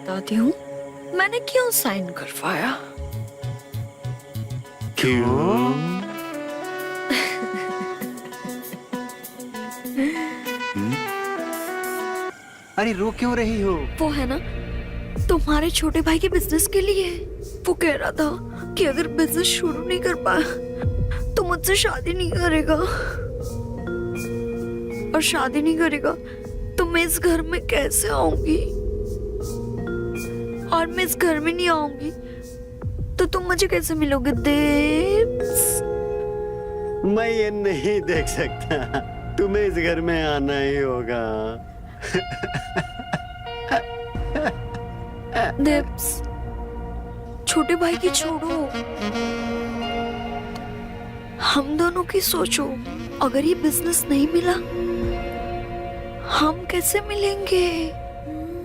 बताती हूँ मैंने क्यों साइन करवाया। क्यों? अरे रो क्यों रही हो? वो है ना तुम्हारे छोटे भाई के बिजनेस के लिए। वो कह रहा था कि अगर बिजनेस शुरू नहीं कर पाया तो मुझसे शादी नहीं करेगा, और शादी नहीं करेगा तो मैं इस घर में कैसे आऊंगी, और मैं इस घर में नहीं आऊंगी तो तुम मुझे कैसे मिलोगे देव्स? मैं ये नहीं देख सकता, तुम्हें इस घर में आना ही होगा। देव्स, छोटे भाई की छोड़ो, हम दोनों की सोचो। अगर ये बिजनेस नहीं मिला हम कैसे मिलेंगे?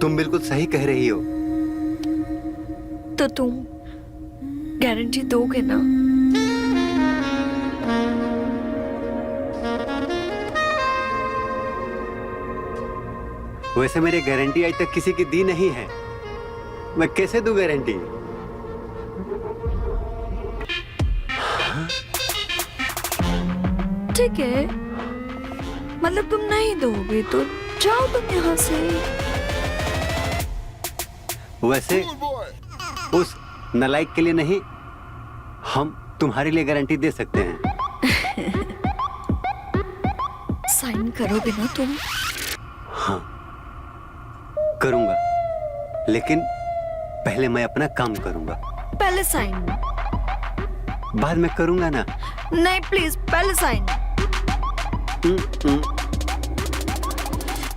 तुम बिल्कुल सही कह रही हो। तो तुम गारंटी दोगे ना? वैसे मेरी गारंटी आज तक किसी की दी नहीं है, मैं कैसे दूं गारंटी? ठीक है, मतलब तुम नहीं दोगे तो जाओ तुम यहाँ से। वैसे उस नालायक के लिए नहीं, हम तुम्हारे लिए गारंटी दे सकते हैं। साइन करोगे ना तुम? हाँ करूंगा, लेकिन पहले मैं अपना काम करूंगा। पहले साइन। बाद में करूंगा ना। नहीं प्लीज, पहले साइन।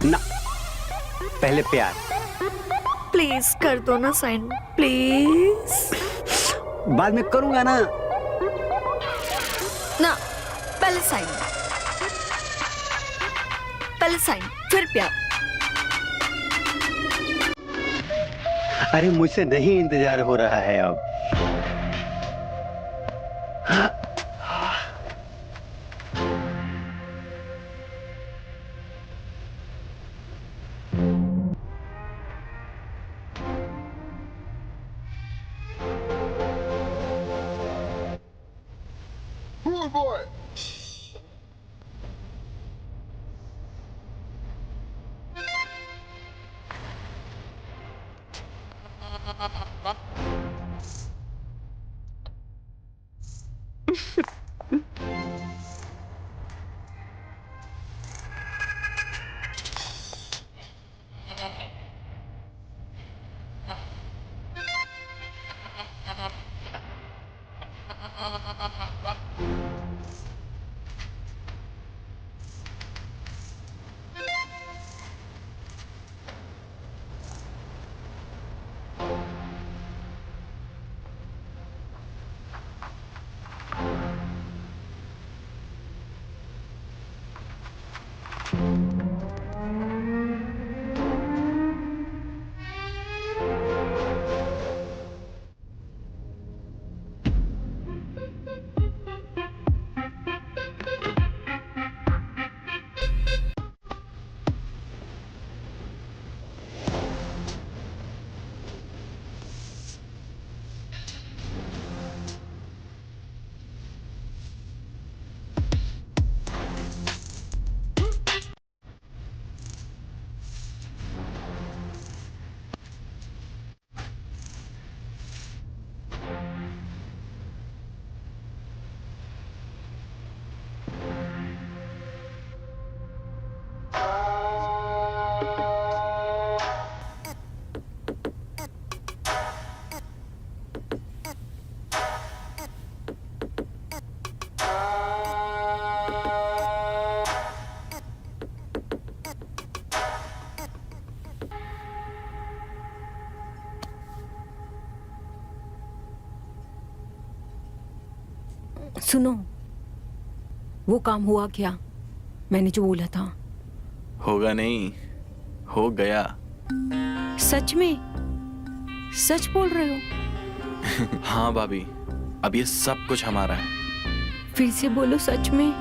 ना, पहले प्यार। प्लीज कर दो ना साइन, प्लीज। बाद में करूंगा ना। ना, पहले साइन। पहले साइन फिर प्यार। अरे मुझसे नहीं इंतजार हो रहा है अब। सुनो, वो काम हुआ क्या? मैंने जो बोला था। होगा नहीं, हो गया। सच में? सच बोल रहे हो? हाँ भाभी, अब ये सब कुछ हमारा है। फिर से बोलो, सच में?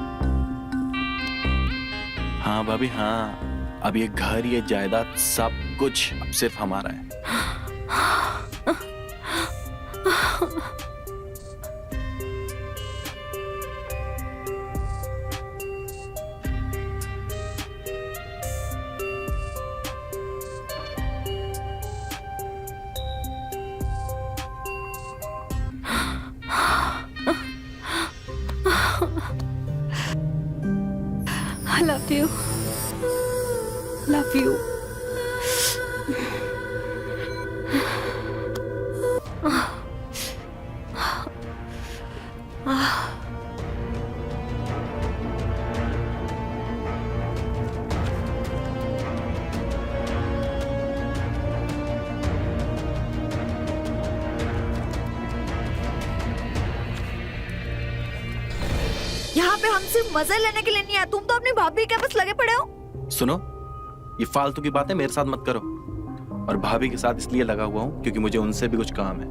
हाँ भाभी हाँ, अब ये घर, ये जायदाद, सब कुछ अब सिर्फ हमारा है। I love you. Love you. यहाँ पे हम सिर्फ मजे लेने के लिए नहीं आए, तुम तो अपनी भाभी के बस लगे पड़े हो। सुनो, ये फालतू की बातें मेरे साथ मत करो। और भाभी के साथ इसलिए लगा हुआ हूँ क्योंकि मुझे उनसे भी कुछ काम है।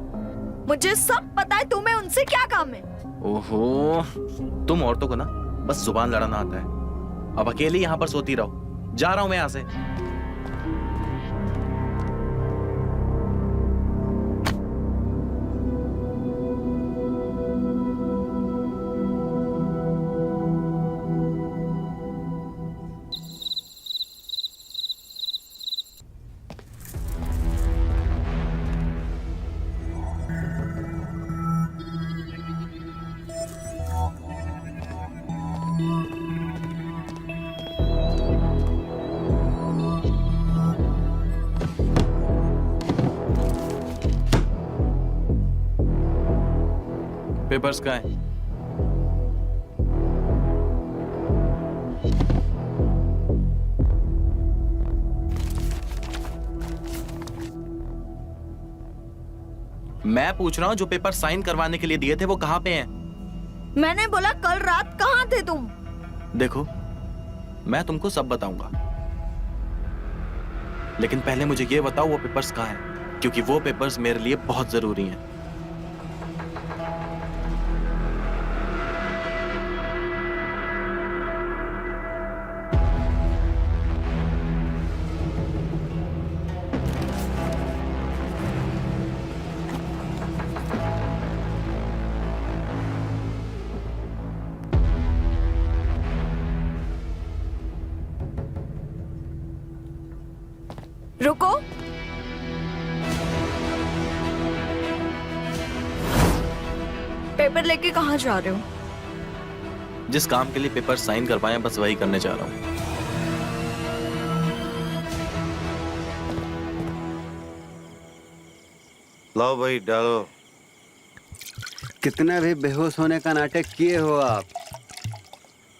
मुझे सब पता है, तुम्हें उनसे क्या काम है। ओहो, तुम औरतों को ना बस जुबान लड़ाना आता है। अब अकेली यहाँ पर सोती रहो, जा रहा हूँ मैं यहाँ से। पेपर्स कहाँ हैं? मैं पूछ रहा हूँ, जो पेपर साइन करवाने के लिए दिए थे वो कहाँ पे हैं? मैंने बोला कल रात कहाँ थे तुम। देखो, मैं तुमको सब बताऊंगा, लेकिन पहले मुझे ये बताओ वो पेपर्स कहाँ हैं, क्योंकि वो पेपर्स मेरे लिए बहुत जरूरी हैं। रुको, पेपर लेके कहाँ जा रहे हो? जिस काम के लिए पेपर साइन करवाए बस वही करने जा रहा हूँ। लाओ भाई, डालो। कितना भी बेहोश होने का नाटक किए हो आप,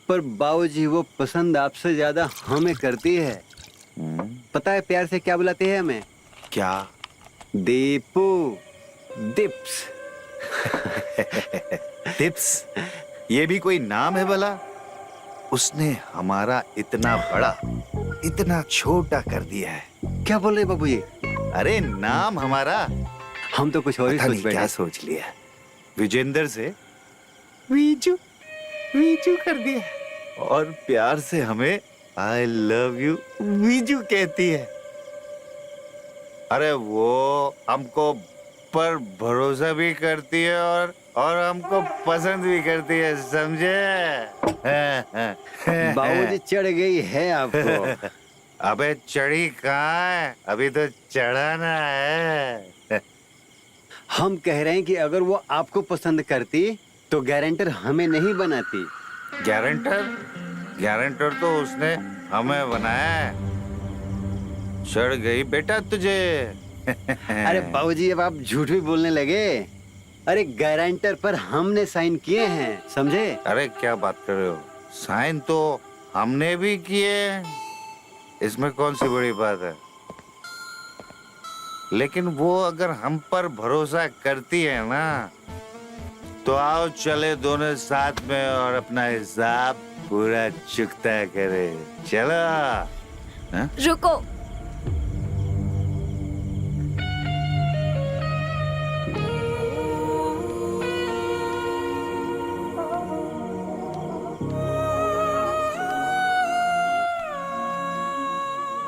पर बाबूजी वो पसंद आपसे ज्यादा हमें करती है। पता है प्यार से क्या बुलाते हैं हमें? क्या? दीपू, दिप्स। टिप्स? ये भी कोई नाम है भला? उसने हमारा इतना बड़ा, इतना छोटा कर दिया है। क्या बोल रहे बाबू ये? अरे नाम हमारा, हम तो कुछ और ही पता सोच नहीं क्या बैठे। सोच लिया। विजेंदर से वीजू, वीजू कर दिया। और प्यार से हमें आई लव यू वीजू कहती है। अरे वो हमको पर भरोसा भी करती है और हमको पसंद भी करती है, समझे? बाबूजी चढ़ गई है आपको। अबे चढ़ी कहाँ है, अभी तो चढ़ाना है। हम कह रहे हैं कि अगर वो आपको पसंद करती तो गारंटर हमें नहीं बनाती। गारंटर? गारंटर तो उसने हमें बनाया है। चढ़ गई बेटा तुझे। अरे बाबूजी अब आप झूठ भी बोलने लगे। अरे गारंटर पर हमने साइन किए हैं, समझे? अरे क्या बात कर रहे हो? साइन तो हमने भी किए, इसमें कौन सी बड़ी बात है? लेकिन वो अगर हम पर भरोसा करती है ना, तो आओ चले दोनों साथ में और अपना हिसाब पूरा चुकता करे। चलो। हाँ? रुको,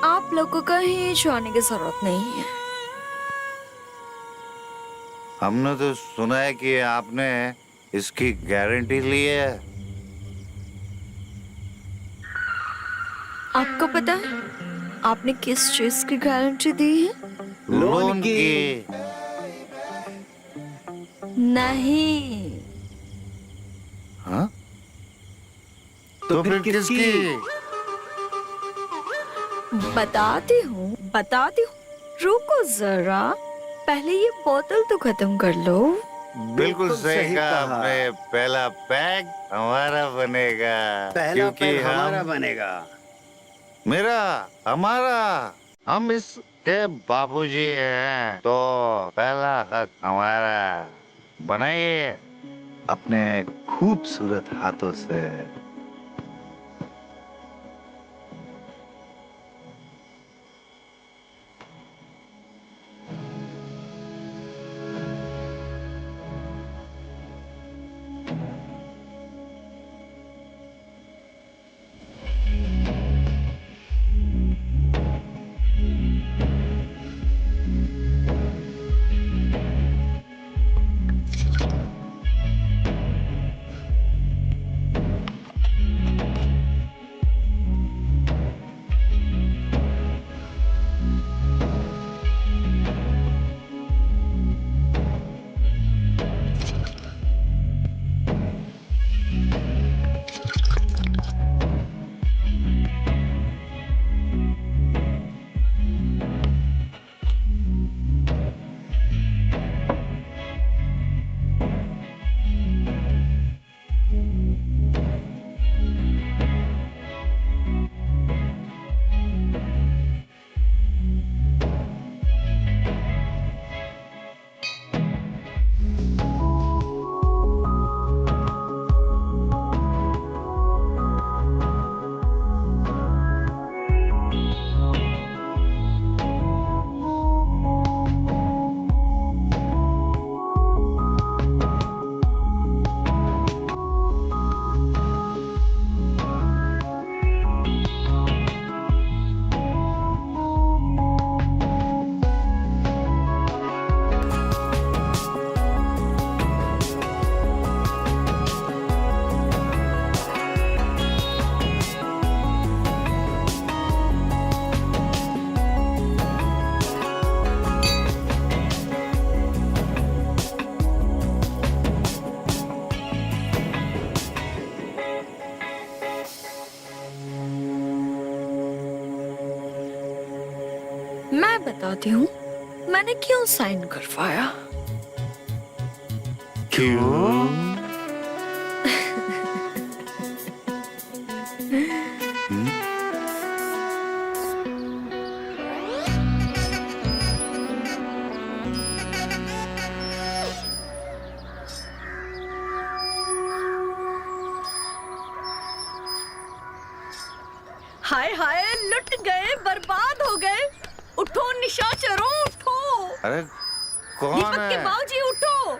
आप लोगों को कहीं जाने की जरूरत नहीं है। हमने तो सुना है कि आपने इसकी गारंटी ली है। आपको पता है आपने किस चीज की गारंटी दी है? लोन की। नहीं, हाँ? तो फिर किसकी? बताती हूँ। रुको जरा, पहले ये बोतल तो खत्म कर लो। बिल्कुल सही कहा आपने। पहला पैक हमारा बनेगा। पहला क्योंकि पैक हम हमारा बनेगा। मेरा हमारा हम इसके बाबूजी हैं, तो पहला हक हमारा। बनाइए अपने खूबसूरत हाथों से। मैं बताती हूँ मैंने क्यों साइन करवाया। क्यों? हाय हाय, लुट गए, बर्बाद हो गए। उठो निशाचरों, उठो। अरे कौन दीपक के है? बाबूजी उठो।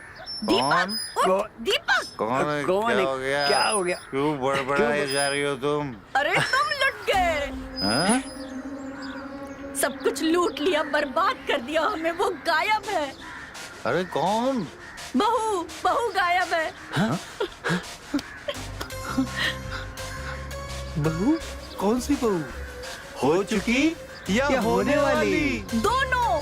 दीपक उठ, दीपक। कौन है? कौन क्या है? हो गया? क्या हो गया? क्यों बड़बड़ाए जा रही हो तुम? अरे तुम लुट गए। हाँ? सब कुछ लूट लिया, बर्बाद कर दिया हमें। वो गायब है। अरे कौन? बहू गायब है। बहू? कौन सी बहू? हो चुकी या होने वाली? दोनों।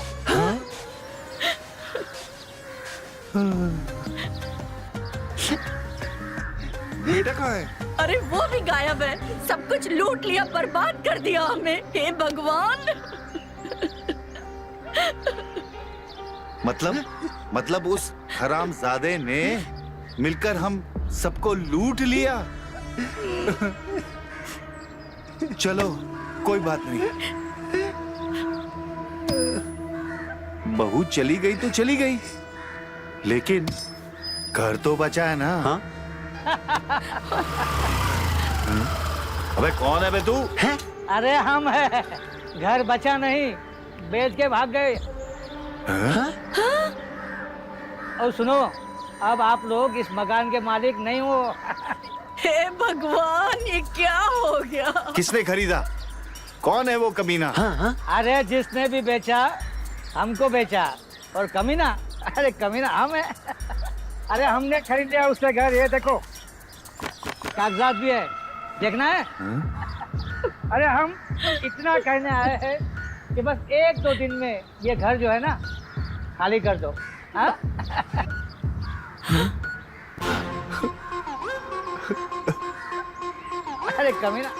बेटा कहाँ है? अरे वो भी गायब है। सब कुछ लूट लिया, बर्बाद कर दिया हमें। हे भगवान। मतलब उस हरामजादे ने मिलकर हम सबको लूट लिया। चलो कोई बात नहीं, बहू चली गई तो चली गई, लेकिन घर तो बचा है ना। हाँ? अबे कौन है बे तू? अरे हम है, घर बचा नहीं, बेच के भाग गए। और सुनो, अब आप लोग इस मकान के मालिक नहीं हो। हे भगवान, ये क्या हो गया? किसने खरीदा? कौन है वो कमीना? अरे जिसने भी बेचा, हमको बेचा। और कमीना अरे कमीना हम है। अरे हमने खरीद लिया उसका घर, ये देखो कागजात भी है, देखना है। अरे हम इतना कहने आए हैं कि बस 1-2 दिन में ये घर जो है ना खाली कर दो। हाँ? अरे कमीना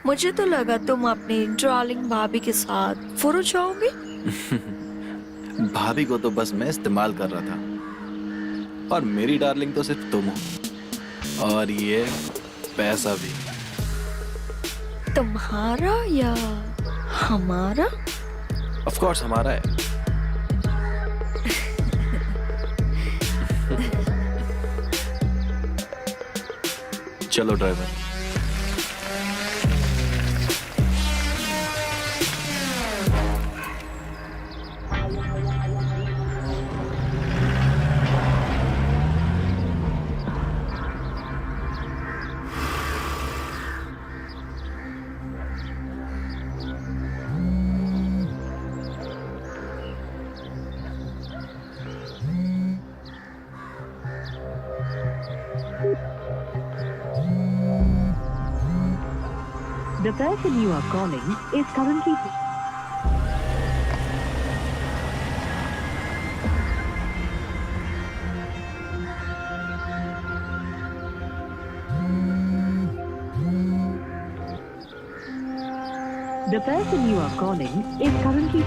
मुझे तो लगा तुम अपनी डार्लिंग भाभी के साथ फुर जाओगे। भाभी को तो बस मैं इस्तेमाल कर रहा था, और मेरी डार्लिंग तो सिर्फ तुम हो, और ये पैसा भी। तुम्हारा या हमारा? ऑफ कोर्स हमारा है। चलो driver. The person you are calling is currently... The person you are calling is currently...